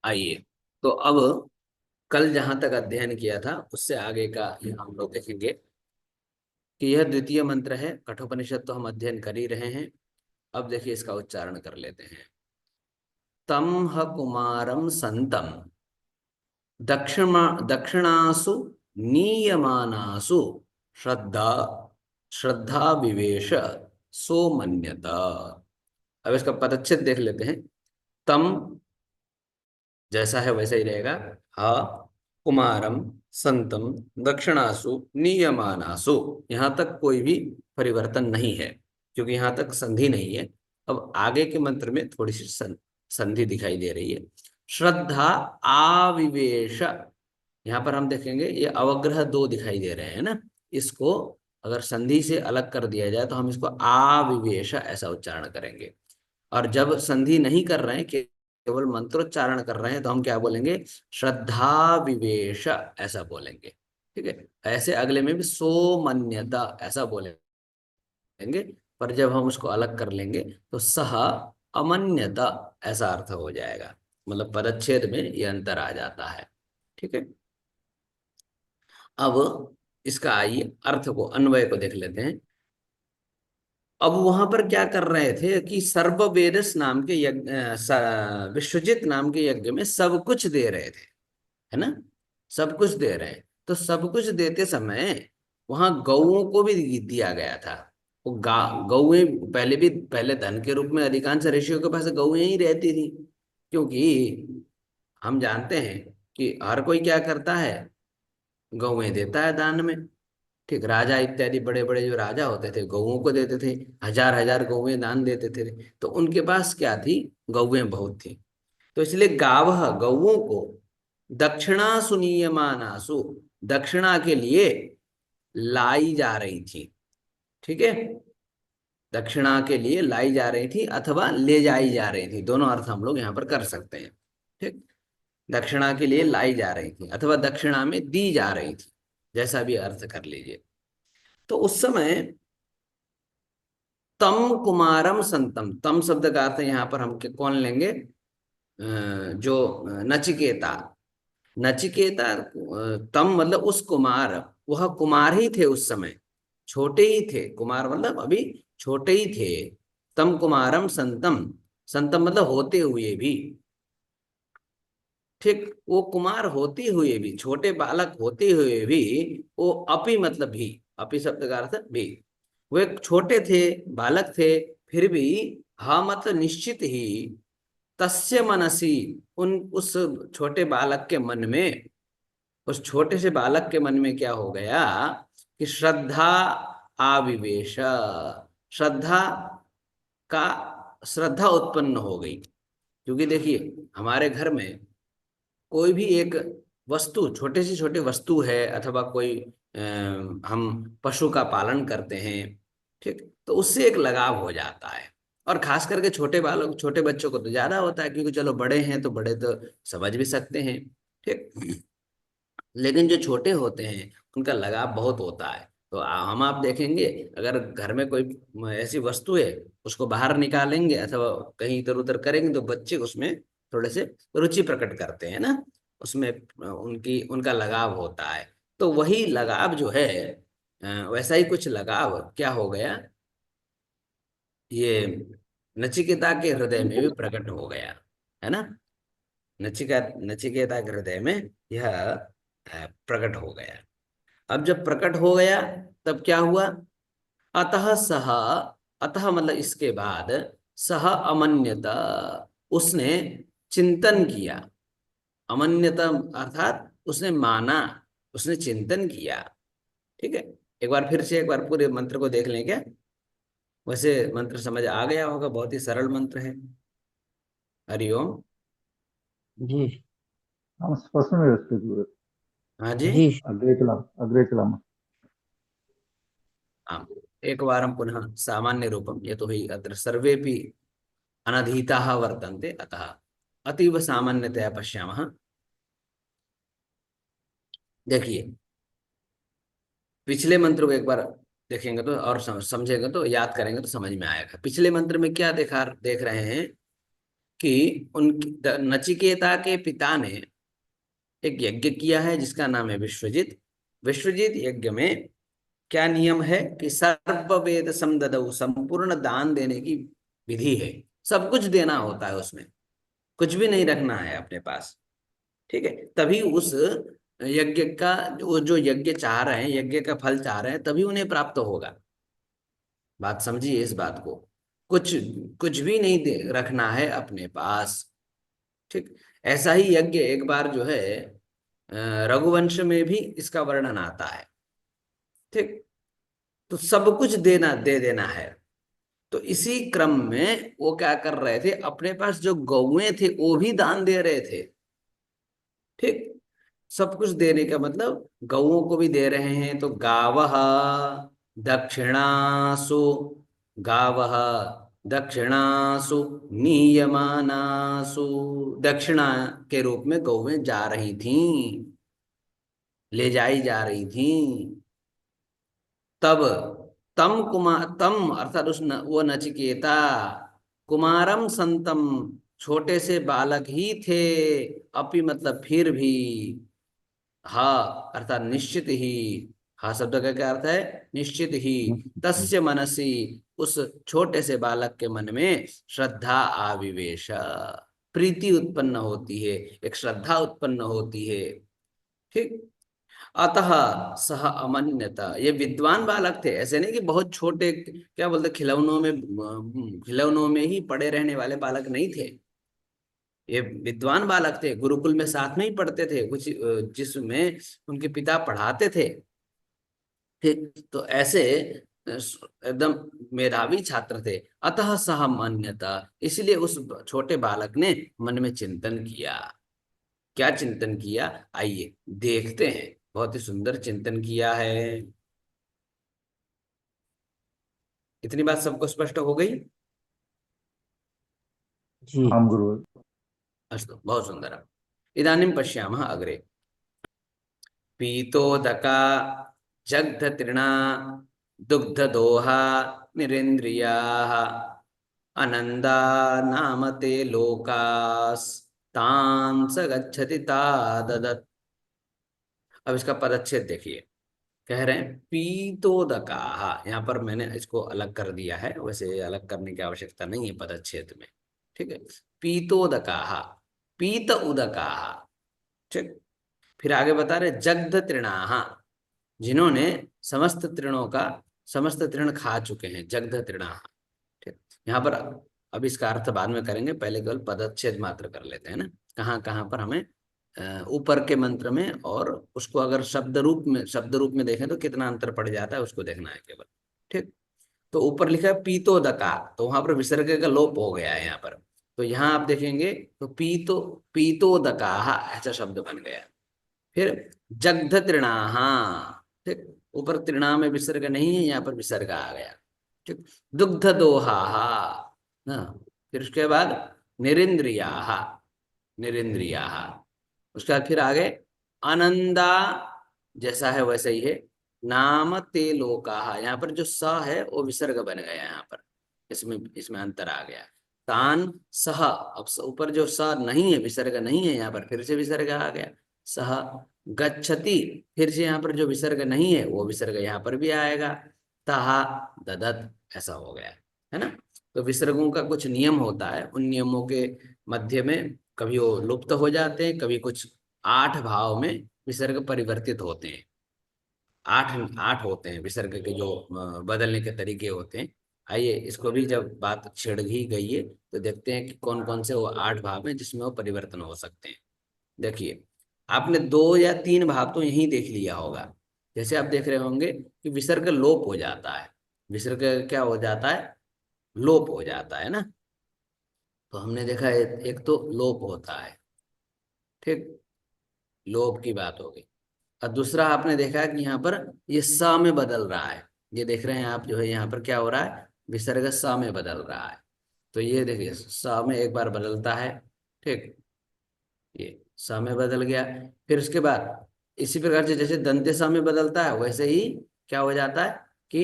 आइए, तो अब कल जहां तक अध्ययन किया था उससे आगे का ये हम लोग देखेंगे कि यह द्वितीय मंत्र है। कठोपनिषद तो हम अध्ययन कर ही रहे हैं। अब देखिए इसका उच्चारण कर लेते हैं। तम ह कुमारम संतम दक्षिणासु नीयमानासु श्रद्धा श्रद्धा विवेश सोमन्यता। अब इसका पदच्छेद देख लेते हैं। तम जैसा है वैसा ही रहेगा। हा कुमारम संतम दक्षिणासु नियमानासु, यहाँ तक कोई भी परिवर्तन नहीं है क्योंकि यहाँ तक संधि नहीं है। अब आगे के मंत्र में थोड़ी सी संधि दिखाई दे रही है। श्रद्धा आविवेश, यहाँ पर हम देखेंगे ये अवग्रह दो दिखाई दे रहे हैं ना। इसको अगर संधि से अलग कर दिया जाए तो हम इसको आविवेश ऐसा उच्चारण करेंगे। और जब संधि नहीं कर रहे हैं, केवल मंत्रोच्चारण कर रहे हैं, तो हम क्या बोलेंगे? श्रद्धा विवेश ऐसा बोलेंगे। ठीक है। ऐसे अगले में भी सोमन्यता ऐसा बोलेंगे। पर जब हम उसको अलग कर लेंगे तो सह अमन्यता ऐसा अर्थ हो जाएगा। मतलब पदच्छेद में ये अंतर आ जाता है। ठीक है। अब इसका आइए अर्थ को, अन्वय को देख लेते हैं। अब वहां पर क्या कर रहे थे कि सर्ववेदस नाम के यज्ञ, विश्वजित नाम के यज्ञ में सब कुछ दे रहे थे, है ना। सब कुछ दे रहे हैं, तो सब कुछ देते समय वहां गौओं को भी दिया गया था। वो गौएं पहले धन के रूप में अधिकांश ऋषियों के पास गौएं ही रहती थी। क्योंकि हम जानते हैं कि हर कोई क्या करता है, गौएं देता है दान में। ठीक, राजा इत्यादि बड़े बड़े जो राजा होते थे गौओं को देते थे, हजार हजार गौएं दान देते थे। तो उनके पास क्या थी? गौएं बहुत थी। तो इसलिए गावह गौओं को दक्षिणा सुनीयमानासु, दक्षिणा के लिए लाई जा रही थी। ठीक है। दक्षिणा के लिए लाई जा रही थी अथवा ले जाई जा रही थी, दोनों अर्थ हम लोग यहाँ पर कर सकते हैं। ठीक। दक्षिणा के लिए लाई जा रही थी अथवा दक्षिणा में दी जा रही थी, जैसा भी अर्थ कर लीजिए। तो उस समय तम कुमारम संतम, तम शब्द का अर्थ यहाँ पर हम कौन लेंगे? जो नचिकेता, नचिकेता तम मतलब उस कुमार, वह कुमार ही थे उस समय, छोटे ही थे। कुमार मतलब अभी छोटे ही थे। तम कुमारम संतम, संतम मतलब होते हुए भी। ठीक, वो कुमार होते हुए भी, छोटे बालक होते हुए भी, वो अपि मतलब भी, अपि शब्द का अर्थ भी, वो एक छोटे थे, बालक थे, फिर भी हाँ मतलब निश्चित ही तस्य मनसी, उन उस छोटे बालक के मन में, उस छोटे से बालक के मन में क्या हो गया कि श्रद्धा आविवेश, श्रद्धा का श्रद्धा उत्पन्न हो गई। क्योंकि देखिए हमारे घर में कोई भी एक वस्तु, छोटे से छोटे वस्तु है अथवा कोई हम पशु का पालन करते हैं, ठीक, तो उससे एक लगाव हो जाता है। और खास करके छोटे बालक, छोटे बच्चों को तो ज्यादा होता है, क्योंकि चलो बड़े हैं तो बड़े तो समझ भी सकते हैं। ठीक। लेकिन जो छोटे होते हैं उनका लगाव बहुत होता है। तो हम आप देखेंगे, अगर घर में कोई ऐसी वस्तु है, उसको बाहर निकालेंगे अथवा कहीं इधर उधर करेंगे तो बच्चे उसमें थोड़े से रुचि प्रकट करते हैं ना, उसमें उनकी उनका लगाव होता है। तो वही लगाव जो है, वैसा ही कुछ लगाव क्या हो गया, ये नचिकेता के हृदय में भी प्रकट हो गया, है ना। नचिकेता के हृदय में यह प्रकट हो गया। अब जब प्रकट हो गया तब क्या हुआ? अतः सह, अतः मतलब इसके बाद, सह अमन्यता, उसने चिंतन किया। अमन्यता अर्थात उसने माना, उसने चिंतन किया। ठीक है। एक बार फिर से एक बार पूरे मंत्र को देख लें क्या? वैसे मंत्र समझ आ गया होगा, बहुत ही सरल मंत्र है। हरिओम। जी। हम स्पष्ट में व्यवस्थित हुए। हाँ जी। जी। अग्रे चलाम। हाँ, एक वारं पुनः सामान्य रूपम ये तो ही अत्र सर्वेपि अनधीताः वर्तन्ते, अतः अतीव सामान्यतया पश्यामः। देखिए पिछले मंत्र को एक बार देखेंगे तो और समझेंगे तो, याद करेंगे तो समझ में आएगा। पिछले मंत्र में क्या देख रहे हैं कि उनकी नचिकेता के पिता ने एक यज्ञ किया है जिसका नाम है विश्वजित। विश्वजित यज्ञ में क्या नियम है कि सर्व वेद समददौ, संपूर्ण दान देने की विधि है। सब कुछ देना होता है उसमें, कुछ भी नहीं रखना है अपने पास। ठीक है, तभी उस यज्ञ का, वो जो यज्ञ चाह रहे हैं, यज्ञ का फल चाह रहे हैं, तभी उन्हें प्राप्त होगा। बात समझिए इस बात को। कुछ कुछ भी नहीं रखना है अपने पास। ठीक। ऐसा ही यज्ञ एक बार जो है रघुवंश में भी इसका वर्णन आता है। ठीक। तो सब कुछ दे देना है। तो इसी क्रम में वो क्या कर रहे थे, अपने पास जो गौएं थे वो भी दान दे रहे थे। ठीक। सब कुछ देने का मतलब गौओं को भी दे रहे हैं, तो गावः दक्षिणासु, गावः दक्षिणासु नीयमानासु, दक्षिणा के रूप में गौएं जा रही थीं, ले जाई जा रही थीं। तब तम अर्थात वो नचिकेता कुमारम संतम, छोटे से बालक ही थे। अपि मतलब फिर भी, हा अर्थात निश्चित ही, हा शब्द का क्या अर्थ है, निश्चित ही। तस्य मनसी, उस छोटे से बालक के मन में श्रद्धा आविवेश, प्रीति उत्पन्न होती है, एक श्रद्धा उत्पन्न होती है। ठीक। अतः सह अमन्यता, ये विद्वान बालक थे, ऐसे नहीं कि बहुत छोटे, क्या बोलते, खिलौनों में ही पड़े रहने वाले बालक नहीं थे। ये विद्वान बालक थे, गुरुकुल में साथ में ही पढ़ते थे कुछ, जिसमें उनके पिता पढ़ाते थे। ठीक। तो ऐसे एकदम मेधावी छात्र थे। अतः सह मान्यता, इसलिए उस छोटे बालक ने मन में चिंतन किया। क्या चिंतन किया, आइए देखते हैं। बहुत ही सुंदर चिंतन किया है। इतनी बात सबको स्पष्ट हो गई। जी। आम गुरु। अस्तु, बहुत सुंदर। इदानीं पश्यामः अग्रे। पीतोदका जग्धतृणा दुग्धदोहा निरेन्द्रियाः अनन्दा नाम ते लोकास्तान् स गच्छति ताददत्। अब इसका पदच्छेद देखिए। कह रहे हैं पीतोदकाः, यहाँ पर मैंने इसको अलग कर दिया है, वैसे अलग करने की आवश्यकता नहीं है पदच्छेद में। ठीक है। पीतोदकाः, पीत उदकाः। ठीक। फिर आगे बता रहे जग्ध तृणाः, जिन्होंने समस्त तृणों का, समस्त तृण खा चुके हैं, जग्ध तृणाः। ठीक। यहाँ पर अब इसका अर्थ बाद में करेंगे, पहले केवल पदच्छेद मात्र कर लेते हैं ना, कहाँ कहाँ पर हमें ऊपर के मंत्र में, और उसको अगर शब्द रूप में देखें तो कितना अंतर पड़ जाता है उसको देखना है केवल। ठीक। तो ऊपर लिखा है पीतोदका, तो वहां पर विसर्ग का लोप हो गया है यहाँ पर। तो यहाँ आप देखेंगे तो पीतोदका ऐसा शब्द बन गया। फिर जग्ध तृणाहा, ठीक, ऊपर तृणा में विसर्ग नहीं है, यहाँ पर विसर्ग आ गया। ठीक। दुग्ध दोहाहा, हाँ। फिर उसके बाद निरिंद्रियाहा, निरिंद्रियाहा। उसके बाद फिर आगे आनंदा, जैसा है वैसे ही है। नाम ते लोकाहा, यहाँ पर जो स है वो विसर्ग बन गया यहाँ पर, इसमें इसमें अंतर आ गया। तान सह, अब ऊपर जो स नहीं है, विसर्ग नहीं है यहाँ पर, फिर से विसर्ग आ गया। सह गच्छति, फिर से यहाँ पर जो विसर्ग नहीं है वो विसर्ग यहाँ पर भी आएगा। तहा ददत, ऐसा हो गया है ना। तो विसर्गों का कुछ नियम होता है, उन नियमों के मध्य में कभी वो लुप्त हो जाते हैं, कभी कुछ 8 भाव में विसर्ग परिवर्तित होते हैं। 8 8 होते हैं विसर्ग के जो बदलने के तरीके होते हैं। आइए इसको भी, जब बात छिड़ ही गई है तो देखते हैं कि कौन कौन से वो 8 भाव हैं जिसमें वो परिवर्तन हो सकते हैं। देखिए, आपने 2 या 3 भाव तो यही देख लिया होगा। जैसे आप देख रहे होंगे कि विसर्ग लोप हो जाता है। विसर्ग क्या हो जाता है, लोप हो जाता है ना। तो हमने देखा है एक तो लोप होता है। ठीक। लोप की बात हो गई। और दूसरा आपने देखा कि यहाँ पर ये स में बदल रहा है। ये देख रहे हैं आप, जो है यहाँ पर क्या हो रहा है, विसर्ग स में बदल रहा है। तो ये देखिए स में एक बार बदलता है। ठीक। ये स में बदल गया। फिर उसके बाद इसी प्रकार से जैसे दंते स में बदलता है, वैसे ही क्या हो जाता है कि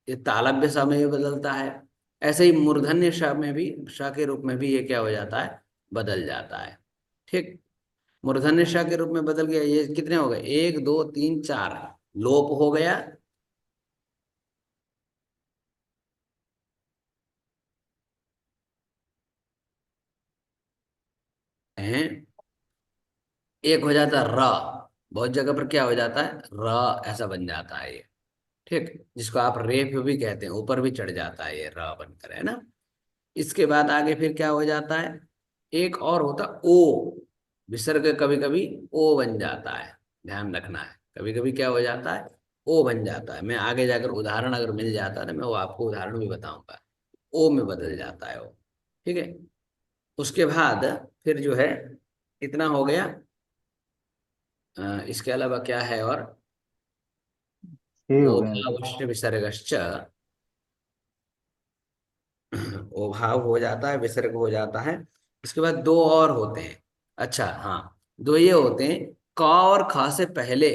ये तालव्य स में भी बदलता है। ऐसे ही मूर्धन्य श में भी, श के रूप में भी ये क्या हो जाता है, बदल जाता है। ठीक, मूर्धन्य श के रूप में बदल गया। ये कितने हो गए, 1 2 3 4, लोप हो गया। हैं, एक हो जाता है र, बहुत जगह पर क्या हो जाता है, र ऐसा बन जाता है ये। ठीक, जिसको आप रेफ भी कहते हैं, ऊपर भी चढ़ जाता है ये र बनकर, है ना। इसके बाद आगे फिर क्या हो जाता है, एक और होता ओ, विसर्ग कभी कभी ओ बन जाता है, ध्यान रखना है, कभी कभी क्या हो जाता है, ओ बन जाता है। मैं आगे जाकर उदाहरण अगर मिल जाता है तो मैं वो आपको उदाहरण भी बताऊंगा। ओ में बदल जाता है वो। ठीक है, उसके बाद फिर जो है, इतना हो गया। इसके अलावा क्या है और, ये हो गया जी। ओभावश्च विसर्गश्च, ओभाव हो जाता है, विसर्ग हो जाता है। इसके बाद दो और होते हैं। अच्छा हाँ, दो ये होते हैं, क और ख से पहले,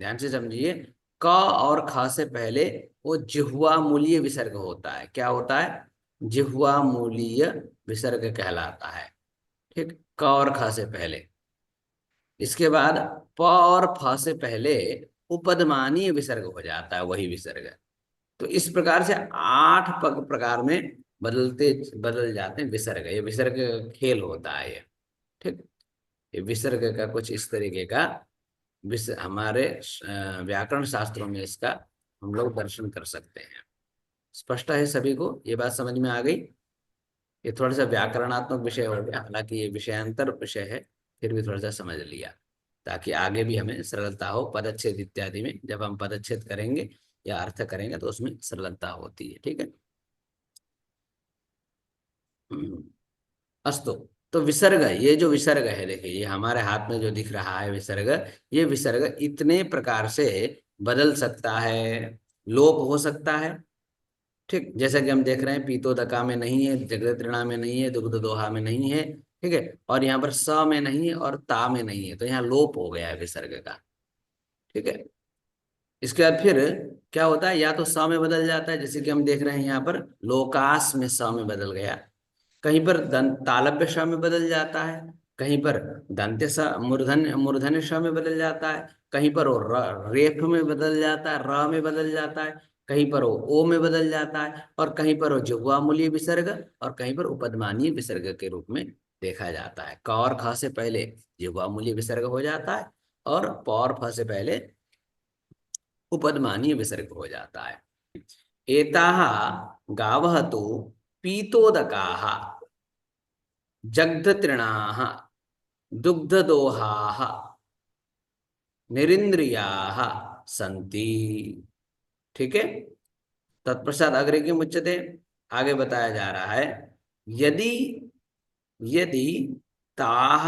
ध्यान से समझिए, क और ख से पहले वो जिह्वा मूलीय विसर्ग होता है। क्या होता है, जिह्वा मूलीय विसर्ग कहलाता है। ठीक, क और ख से पहले। इसके बाद प और फ से पहले उपदमानीय विसर्ग हो जाता है, वही विसर्ग। तो इस प्रकार से 8 पग प्रकार में बदलते, बदल जाते हैं विसर्ग। ये विसर्ग का खेल होता है ये। ठीक, ये विसर्ग का कुछ इस तरीके का हमारे व्याकरण शास्त्रों में इसका हम लोग दर्शन कर सकते हैं। स्पष्ट है सभी को, ये बात समझ में आ गई। ये थोड़ा सा व्याकरणात्मक विषय हो गया, हालांकि ये विषयांतर विषय है, फिर भी थोड़ा सा समझ लिया, ताकि आगे भी हमें सरलता हो पदच्छेद इत्यादि में। जब हम पदच्छेद करेंगे या अर्थ करेंगे तो उसमें सरलता होती है। ठीक है। हम्म, अस्तु। तो विसर्ग, ये जो विसर्ग है, देखिए ये हमारे हाथ में जो दिख रहा है विसर्ग, ये विसर्ग इतने प्रकार से बदल सकता है, लोप हो सकता है। ठीक, जैसा कि हम देख रहे हैं, पीतोदका में नहीं है, जगदत्रिणा में नहीं है, दुग्ध दोहा में नहीं है। ठीक है, और यहाँ पर स में नहीं है और ता में नहीं है, तो यहाँ लोप हो गया है विसर्ग का। ठीक है, इसके बाद फिर क्या होता है, या तो स में बदल जाता है, जैसे कि हम देख रहे हैं यहाँ पर लोकास में स में बदल गया। कहीं पर तालव्य श में बदल जाता है, कहीं पर दंत्य स, मूर्धन्य मूर्धन्य श में बदल जाता है, कहीं पर वो रेफ में बदल जाता है, र में बदल जाता है, कहीं पर वो ओ में बदल जाता है, और कहीं पर वो जिह्वामूलीय विसर्ग, और कहीं पर उपदमानीय विसर्ग के रूप में देखा जाता है। क और ख से पहले जिह्वामूलीय विसर्ग हो जाता है, और प और फ से पहले उपदमानीय विसर्ग हो जाता है। एताः गावः तु पीतोदकाः, जग्धतृणाः, दुग्धदोहाः, निरिंद्रियाः सन्ति। ठीक है, तत्पश्चात अग्रे किम उच्यते, आगे बताया जा रहा है, यदि यदि ताः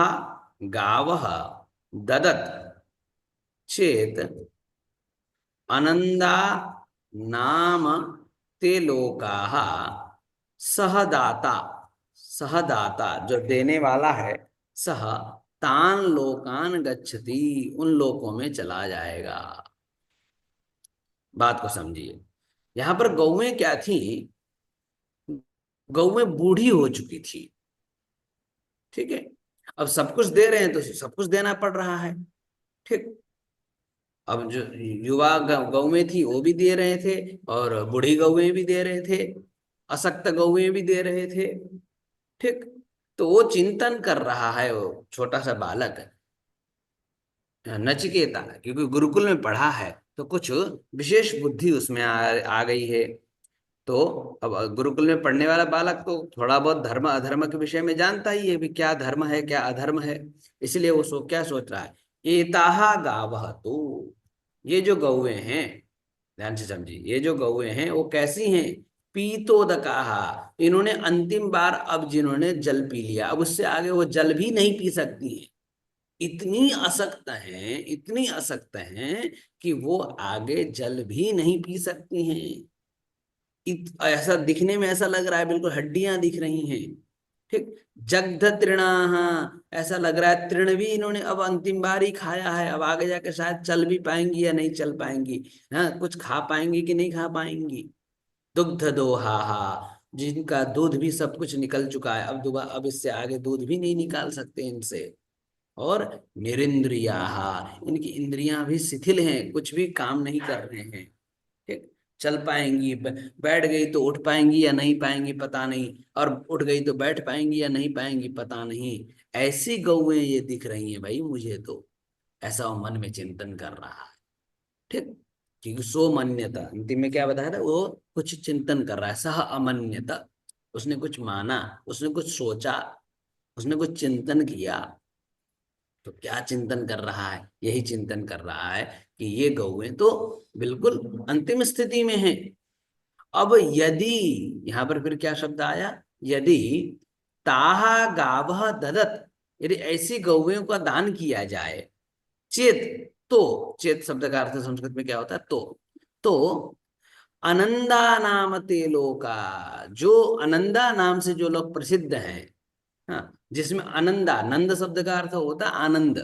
गावः ददत् चेत अनंदा नाम ते लोकाः, सहदाता, सहदाता जो देने वाला है, सह तान लोकान गच्छति, उन लोकों में चला जाएगा। बात को समझिए, यहां पर गौएं क्या थी, गौएं बूढ़ी हो चुकी थी। ठीक है, अब सब कुछ दे रहे हैं तो सब कुछ देना पड़ रहा है। ठीक, अब जो युवा गौएं थी वो भी दे रहे थे, और बूढ़ी गौएं भी दे रहे थे, अशक्त गौएं भी दे रहे थे। ठीक, तो वो चिंतन कर रहा है, वो छोटा सा बालक नचिकेता, क्योंकि गुरुकुल में पढ़ा है तो कुछ विशेष बुद्धि उसमें आ गई है। तो अब गुरुकुल में पढ़ने वाला बालक तो थोड़ा बहुत धर्म अधर्म के विषय में जानता ही है, भी क्या धर्म है क्या अधर्म है। इसलिए वो क्या सोच रहा है, एताहा गावः तो, ये जो गौएं हैं, ध्यान से समझिए, ये जो गौएं हैं वो कैसी हैं, पीतोदकाहा, इन्होंने अंतिम बार अब जिन्होंने जल पी लिया, अब उससे आगे वो जल भी नहीं पी सकती हैं। इतनी असक्त हैं, इतनी असक्त हैं कि वो आगे जल भी नहीं पी सकती हैं। ऐसा दिखने में ऐसा लग रहा है, बिल्कुल हड्डियां दिख रही हैं। ठीक, जग्ध तृणाः, ऐसा लग रहा है तृण भी इन्होंने अब अंतिम बार ही खाया है, अब आगे जाके शायद चल भी पाएंगी या नहीं चल पाएंगी। हाँ, कुछ खा पाएंगी कि नहीं खा पाएंगी। दुग्ध दोहा, जिनका दूध भी सब कुछ निकल चुका है, अब दोबारा अब इससे आगे दूध भी नहीं निकाल सकते इनसे। और निरिंद्रियाहा, इनकी इंद्रियां भी शिथिल हैं, कुछ भी काम नहीं कर रहे हैं। ठीक, चल पाएंगी, बैठ गई तो उठ पाएंगी या नहीं पाएंगी पता नहीं, और उठ गई तो बैठ पाएंगी या नहीं पाएंगी पता नहीं। ऐसी गौएं ये दिख रही हैं भाई मुझे तो, ऐसा वो मन में चिंतन कर रहा है। ठीक, क्योंकि सो मन्यता, अंतिम में क्या बताया था, वो कुछ चिंतन कर रहा है, सह अमन्यता, उसने कुछ माना, उसने कुछ सोचा, उसने कुछ चिंतन किया। तो क्या चिंतन कर रहा है, यही चिंतन कर रहा है कि ये गौएं तो बिल्कुल अंतिम स्थिति में है। अब यदि, यहां पर फिर क्या शब्द आया, यदि ताहा गावह ददत, यदि ऐसी गौएं का दान किया जाए, चेत, तो, चेत शब्द का अर्थ संस्कृत में क्या होता है, तो अनंदा नाम ते लोका, जो अनंदा नाम से जो लोग प्रसिद्ध हैं, हाँ, जिसमें अनंदा, नंद शब्द का अर्थ होता है आनंद।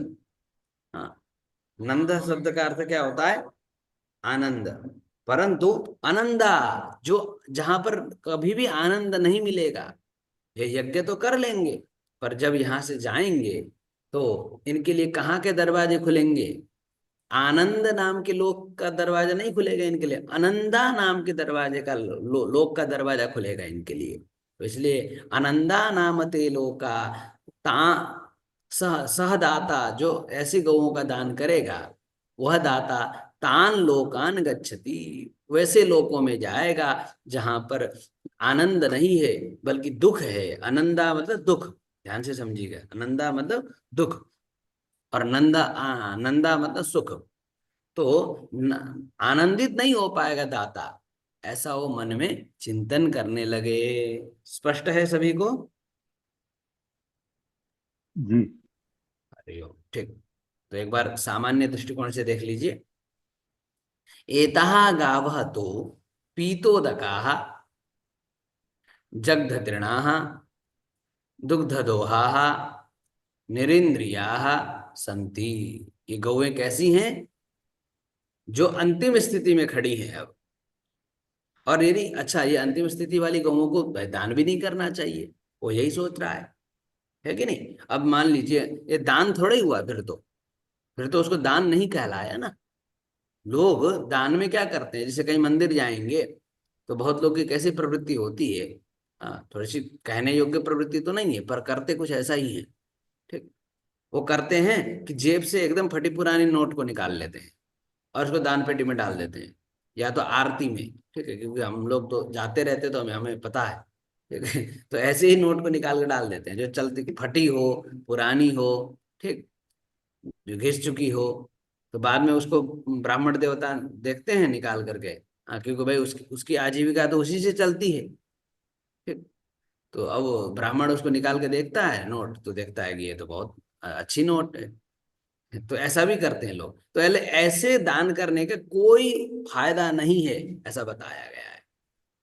हाँ, नंद शब्द का अर्थ क्या होता है, आनंद। परंतु अनंदा, जो, जहां पर कभी भी आनंद नहीं मिलेगा, ये यज्ञ तो कर लेंगे, पर जब यहां से जाएंगे तो इनके लिए कहाँ के दरवाजे खुलेंगे, आनंद नाम के लोक का दरवाजा नहीं खुलेगा इनके लिए, अनंदा नाम के दरवाजे का लोक का दरवाजा खुलेगा इनके लिए। तो इसलिए अनंदा नाम ते लोका, ता सहदाता, जो ऐसी गौओं का दान करेगा, वह दाता तान लोकान गच्छति, वैसे लोकों में जाएगा जहां पर आनंद नहीं है बल्कि दुख है। अनंदा मतलब दुख, ध्यान से समझिएगा, अनंदा मतलब दुख, और नंदा मतलब सुख। तो आनंदित नहीं हो पाएगा दाता, ऐसा वो मन में चिंतन करने लगे। स्पष्ट है सभी को? जी। अरे ओ, ठीक। तो एक बार सामान्य दृष्टिकोण से देख लीजिए। एताः गावः तो पीतोदकाः जग्धतृणाः दुग्धदोहाः निरिंद्रियाः सन्ति। ये गौएं कैसी हैं, जो अंतिम स्थिति में खड़ी हैं अब। और यदि, अच्छा, ये अंतिम स्थिति वाली गौओं को दान भी नहीं करना चाहिए, वो यही सोच रहा है कि नहीं। अब मान लीजिए ये दान थोड़ा ही हुआ, फिर तो उसको दान नहीं कहलाया ना। लोग दान में क्या करते हैं, जैसे कहीं मंदिर जाएंगे तो बहुत लोग की कैसी प्रवृत्ति होती है, हाँ, थोड़ी सी कहने योग्य प्रवृत्ति तो नहीं है पर करते कुछ ऐसा ही है। ठीक, वो करते हैं कि जेब से एकदम फटी पुरानी नोट को निकाल लेते हैं और उसको दान पेटी में डाल देते हैं, या तो आरती में। ठीक है, क्योंकि हम लोग तो जाते रहते तो हमें हमें पता है। ठीक है, तो ऐसे ही नोट को निकाल कर डाल देते हैं, जो चलती फटी हो, पुरानी हो, ठीक, जो घिस चुकी हो। तो बाद में उसको ब्राह्मण देवता देखते हैं निकाल करके, हाँ, क्योंकि भाई उसकी उसकी आजीविका तो उसी से चलती है। ठीक, तो अब वो ब्राह्मण उसको निकाल के देखता है नोट, तो देखता है कि ये तो बहुत अच्छी नोट है। तो ऐसा भी करते हैं लोग। तो ऐसे दान करने का कोई फायदा नहीं है, ऐसा बताया गया है।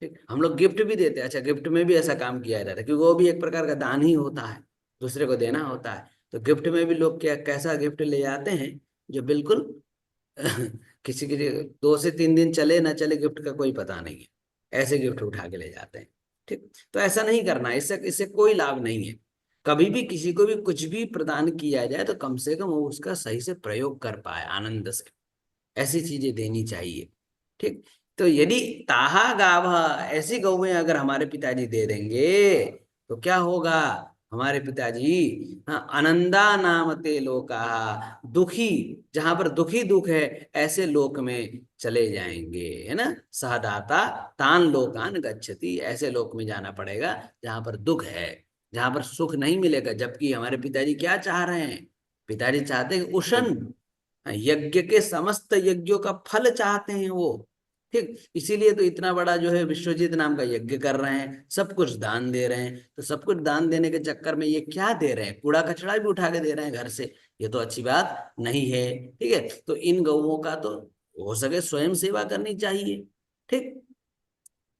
ठीक, हम लोग गिफ्ट भी देते हैं, अच्छा, गिफ्ट में भी ऐसा काम किया जाता है, क्योंकि वो भी एक प्रकार का दान ही होता है, दूसरे को देना होता है। तो गिफ्ट में भी लोग क्या, कैसा गिफ्ट ले जाते हैं, जो बिल्कुल किसी के 2 से 3 दिन चले ना चले, गिफ्ट का कोई पता नहीं है, ऐसे गिफ्ट उठा के ले जाते हैं। ठीक, तो ऐसा नहीं करना है, इससे इससे कोई लाभ नहीं है। कभी भी किसी को भी कुछ भी प्रदान किया जाए तो कम से कम वो उसका सही से प्रयोग कर पाए आनंद से, ऐसी चीजें देनी चाहिए। ठीक, तो यदि ताहा गाव, ऐसी गौएं अगर हमारे पिताजी दे देंगे तो क्या होगा, हमारे पिताजी, हाँ, आनंदा नाम ते लोका, दुखी, जहां पर दुखी दुख है, ऐसे लोक में चले जाएंगे, है ना। सहदाता तान लोकान गच्छति, ऐसे लोक में जाना पड़ेगा जहां पर दुख है, जहां पर सुख नहीं मिलेगा। जबकि हमारे पिताजी क्या चाह रहे हैं, पिताजी चाहते हैं उशन, यज्ञ के समस्त यज्ञों का फल चाहते हैं वो। ठीक, इसीलिए तो इतना बड़ा जो है विश्वजीत नाम का यज्ञ कर रहे हैं, सब कुछ दान दे रहे हैं। तो सब कुछ दान देने के चक्कर में ये क्या दे रहे हैं, कूड़ा कचरा भी उठा के दे रहे हैं घर से, ये तो अच्छी बात नहीं है। ठीक है, तो इन गौओं का तो हो सके स्वयं सेवा करनी चाहिए। ठीक,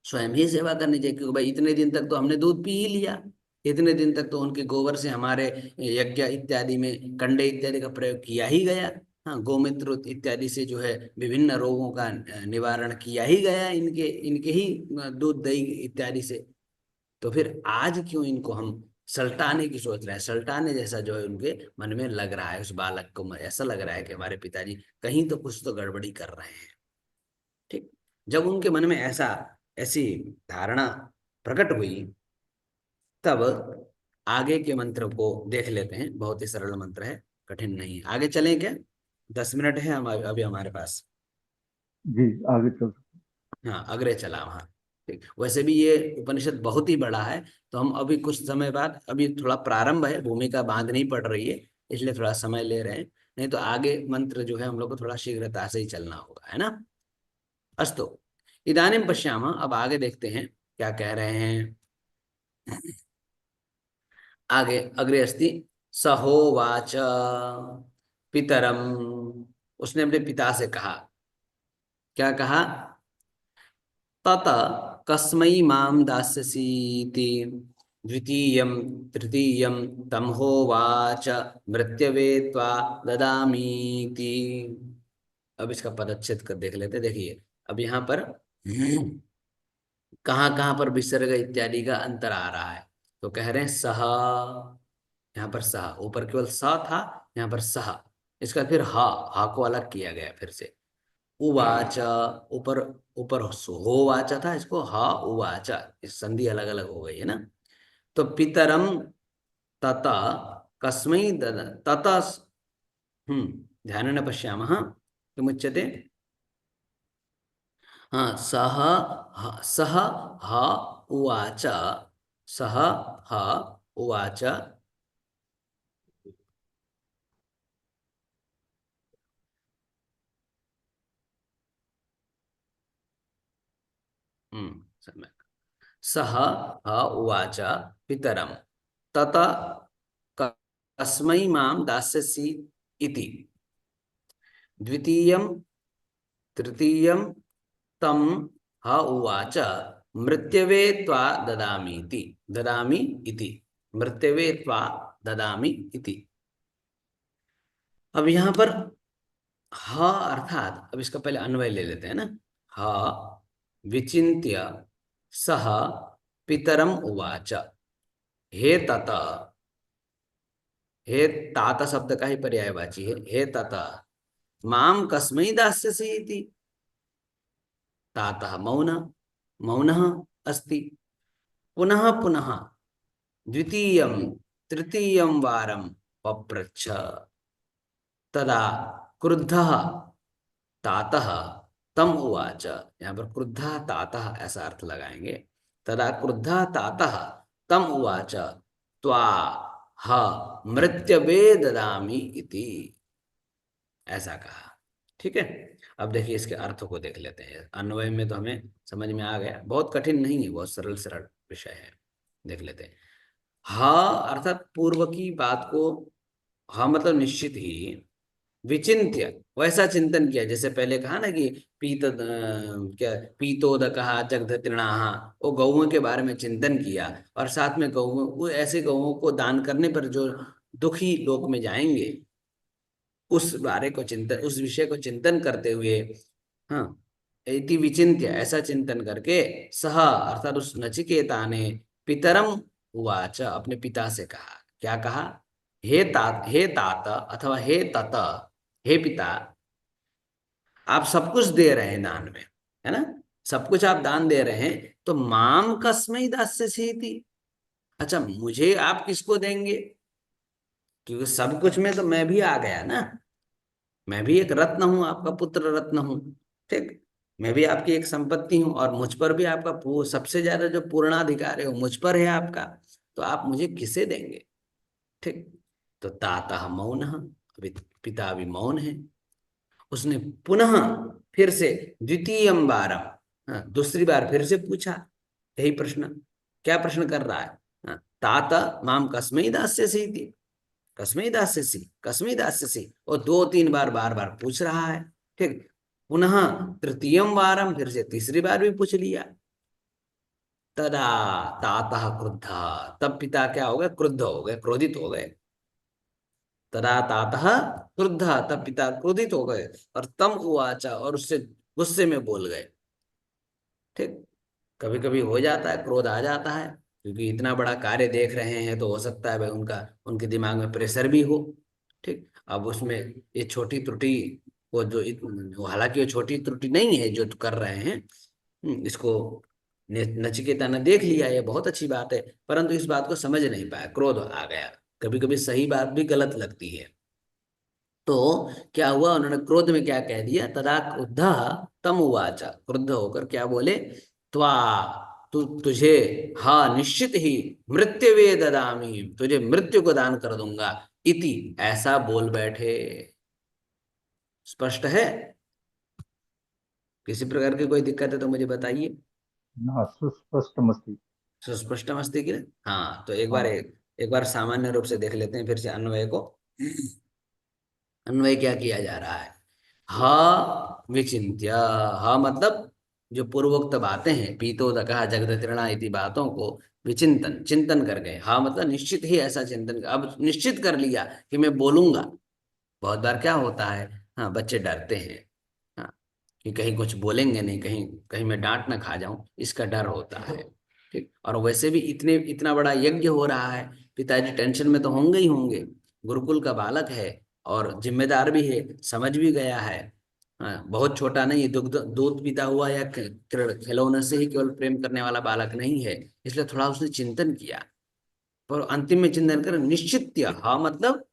स्वयं ही सेवा करनी चाहिए, क्योंकि भाई इतने दिन तक तो हमने दूध पी ही लिया, इतने दिन तक तो उनके गोबर से हमारे यज्ञ इत्यादि में कंडे इत्यादि का प्रयोग किया ही गया। हाँ, गोमित्र इत्यादि से जो है विभिन्न रोगों का निवारण किया ही गया, इनके इनके ही दूध दही इत्यादि से। तो फिर आज क्यों इनको हम सल्टाने की सोच रहे हैं? सल्टाने जैसा जो है उनके मन में लग रहा है, उस बालक को ऐसा लग रहा है कि हमारे पिताजी कहीं तो कुछ तो गड़बड़ी कर रहे हैं। ठीक। जब उनके मन में ऐसा ऐसी धारणा प्रकट हुई, तब आगे के मंत्र को देख लेते हैं। बहुत ही सरल मंत्र है, कठिन नहीं है। आगे चलें क्या? 10 मिनट है हम अभी हमारे पास। जी, आगे चल। हाँ, अग्रे चला वहाँ। ठीक। वैसे भी ये उपनिषद बहुत ही बड़ा है, तो हम अभी कुछ समय बाद, अभी थोड़ा प्रारंभ है, भूमिका बांधनी पड़ रही है, इसलिए थोड़ा समय ले रहे हैं। नहीं तो आगे मंत्र जो है हम लोग को थोड़ा शीघ्रता से ही चलना होगा, है ना? अस्तु। इदानीं पश्यामः। अब आगे देखते हैं क्या कह रहे हैं। आगे अग्रे अस्ति सहोवाच पितरम। उसने अपने पिता से कहा। क्या कहा? तत कस्मै मां दास्यसीति द्वितीयं तृतीयं तमहोवाच मृत्यवे त्वा ददामीति। अब इसका पदच्छेद कर देख लेते। देखिए, अब यहाँ पर कहाँ कहाँ पर विसर्ग इत्यादि का अंतर आ रहा है। तो कह रहे हैं सह, यहाँ पर सह, ऊपर केवल स था, यहाँ पर सह। इसका फिर हा को अलग किया गया फिर से। उवाच, ऊपर ऊपर होवाच था, इसको हा उवाच, इस संधि अलग अलग हो गई है ना। तो पितरम तत कस्मै तत, ध्यान न पश्यामः किमुच्यते। हाँ, सह ह उवाच, सह ह उवाच। सम्यक्। सह ह उवाच पितरम तत कस्मै मां दास्यसि इति द्वितीयं तृतीयं तं ह उवाच मृत्यवे त्वा ददामीति, ददामि इति, मृत्यवे त्वा ददामि इति। अब यहाँ पर ह अर्थात, अब इसका पहले अन्वय ले लेते हैं ना। ह विचिन्त्य सह पितरम उवाच। हे तात, हे तात शब्द का ही पर्यायवाची है। हे तात माम कस्मै दास्यसि इति। तातः मौन, मौनः अस्ति। पुनः पुनः द्वितीयं तृतीयं वारं पप्रच्छ। तदा क्रुद्धः तातः तम उवाच। यहाँ पर क्रुद्धः तातः ऐसा अर्थ लगाएंगे। तदा क्रुद्धः तातः तम उवाच त्वा ह मृत्यवे ददामि इति, ऐसा कहा। ठीक है। अब देखिए इसके अर्थ को देख लेते हैं। अन्वय में तो हमें समझ में आ गया, बहुत कठिन नहीं है, बहुत सरल सरल विषय है। देख लेते हैं। हाँ अर्थात पूर्व की बात को, हाँ मतलब निश्चित ही, विचिन्त्य वैसा चिंतन किया जैसे पहले कहा ना कि क्या पीतोदकः जगधतृणाः, वो गौओं के बारे में चिंतन किया। और साथ में गौओं, वो ऐसे गौओं को दान करने पर जो दुखी लोक में जाएंगे, उस बारे को चिंतन, उस विषय को चिंतन करते हुए, हाँ, इति विचिन्त्य ऐसा चिंतन करके, सह अर्थात उस नचिकेता ने पितरम उवाच अपने पिता से कहा। क्या कहा? हे तात अथवा हे तत, हे पिता, आप सब कुछ दे रहे हैं दान में, है ना? सब कुछ आप दान दे रहे हैं, तो माम कस्मै दास्यसीति, अच्छा मुझे आप किसको देंगे? क्योंकि सब कुछ में तो मैं भी आ गया ना, मैं भी एक रत्न हूं, आपका पुत्र रत्न हूं। ठीक। मैं भी आपकी एक संपत्ति हूं, और मुझ पर भी आपका सबसे ज्यादा जो पूर्णाधिकार है वो मुझ पर है आपका। तो आप मुझे किसे देंगे? ठीक। तो ताता मौन, अभी पिता भी मौन है। उसने पुनः फिर से द्वितीयम बारम, हाँ, दूसरी बार फिर से पूछा यही प्रश्न। क्या प्रश्न कर रहा है? हाँ, तात माम कस्मै दास्यसि इति, कस्मै दास्यसि, कस्मै दास्यसि, और दो तीन बार बार बार पूछ रहा है। ठीक। पुनः तृतीयम वारम, फिर से तीसरी बार भी पूछ लिया। तदा तातः क्रुद्ध, तब पिता क्या हो गए? क्रुद्ध हो गए, क्रोधित हो गए। तदा तातः क्रुद्ध, तब पिता क्रोधित हो गए। और तम उवाच, और उससे गुस्से में बोल गए। ठीक। कभी कभी हो जाता है, क्रोध आ जाता है। क्योंकि इतना बड़ा कार्य देख रहे हैं तो हो सकता है भाई उनका उनके दिमाग में प्रेशर भी हो। ठीक, अब उसमें ये छोटी त्रुटि को हालांकि ये छोटी त्रुटि नहीं है जो कर रहे हैं। इसको नचिकेता ने देख लिया, ये बहुत अच्छी बात है, परंतु इस बात को समझ नहीं पाया, क्रोध आ गया। कभी कभी सही बात भी गलत लगती है। तो क्या हुआ, उन्होंने क्रोध में क्या कह दिया, तदा क्रुद्ध तम उवाच, क्रुद्ध होकर क्या बोले, त्वा तुझे, हाँ निश्चित ही, मृत्युवे ददामी, तुझे मृत्यु को दान कर दूंगा, इति ऐसा बोल बैठे। स्पष्ट है? किसी प्रकार की कोई दिक्कत है तो मुझे बताइए। न सुस्पष्ट मस्ती। सुस्पष्टमस्ति की ना? हाँ, तो हाँ। एक बार सामान्य रूप से देख लेते हैं फिर से अन्वय को। अन्वय क्या किया जा रहा है, हा विचिन्त्य, हा मतलब जो पूर्वोक्त बातें हैं, पीतोदकः जगदतिर्णा इति बातों को विचिंतन चिंतन कर गए। हा मतलब निश्चित ही ऐसा चिंतन, अब निश्चित कर लिया कि मैं बोलूंगा। बहुत बार क्या होता है, हाँ बच्चे डरते हैं, हाँ, कि कहीं कुछ बोलेंगे नहीं, कहीं कहीं मैं डांट ना खा जाऊं, इसका डर होता है। ठीक, और वैसे भी इतना बड़ा यज्ञ हो रहा है, पिताजी टेंशन में तो होंगे ही होंगे। गुरुकुल का बालक है और जिम्मेदार भी है, समझ भी गया है। हाँ, बहुत छोटा नहीं, दुग्ध दूध पीता हुआ या खिलौने से ही केवल प्रेम करने वाला बालक नहीं है। इसलिए थोड़ा उसने चिंतन किया, पर अंतिम में चिंतन कर निश्चित किया। हाँ मतलब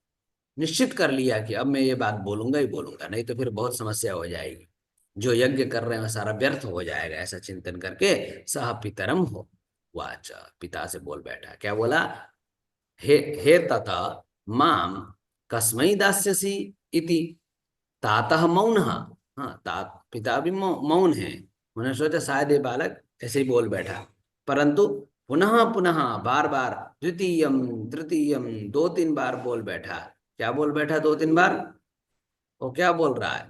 निश्चित कर लिया कि अब मैं ये बात बोलूंगा ही बोलूंगा, नहीं तो फिर बहुत समस्या हो जाएगी, जो यज्ञ कर रहे हैं वो सारा व्यर्थ हो जाएगा। ऐसा चिंतन करके सह पितरम हो वाच, पिता से बोल बैठा, क्या बोला, हे हे तत माम कस्मै दास्यसि इति। तातः मौन, हाँ पिता भी मौन है। उन्होंने सोचा शायद ये बालक ऐसे ही बोल बैठा, परंतु पुनः पुनः बार बार, द्वितीयम तृतीयम, दो तीन बार बोल बैठा। क्या बोल बैठा दो तीन बार? वो क्या बोल रहा है,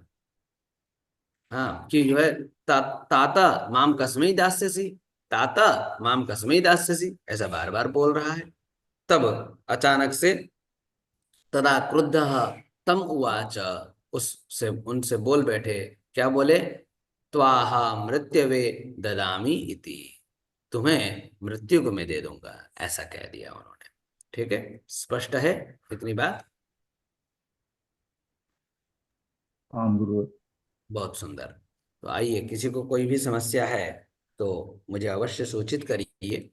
हाँ कि जो है, ताता माम कस्मै दास्यसि, ताता माम कस्मै दास्यसि, ऐसा बार बार बोल रहा है। तब अचानक से, तदा क्रुद्ध तम उवाच, उससे उनसे बोल बैठे, क्या बोले, त्वाहा मृत्यवे ददामी इति, तुम्हें मृत्यु को मैं दे दूंगा, ऐसा कह दिया उन्होंने। ठीक है, स्पष्ट है इतनी बात? हाँ गुरु। बहुत सुंदर। तो आइए, किसी को कोई भी समस्या है तो मुझे अवश्य सूचित करिए।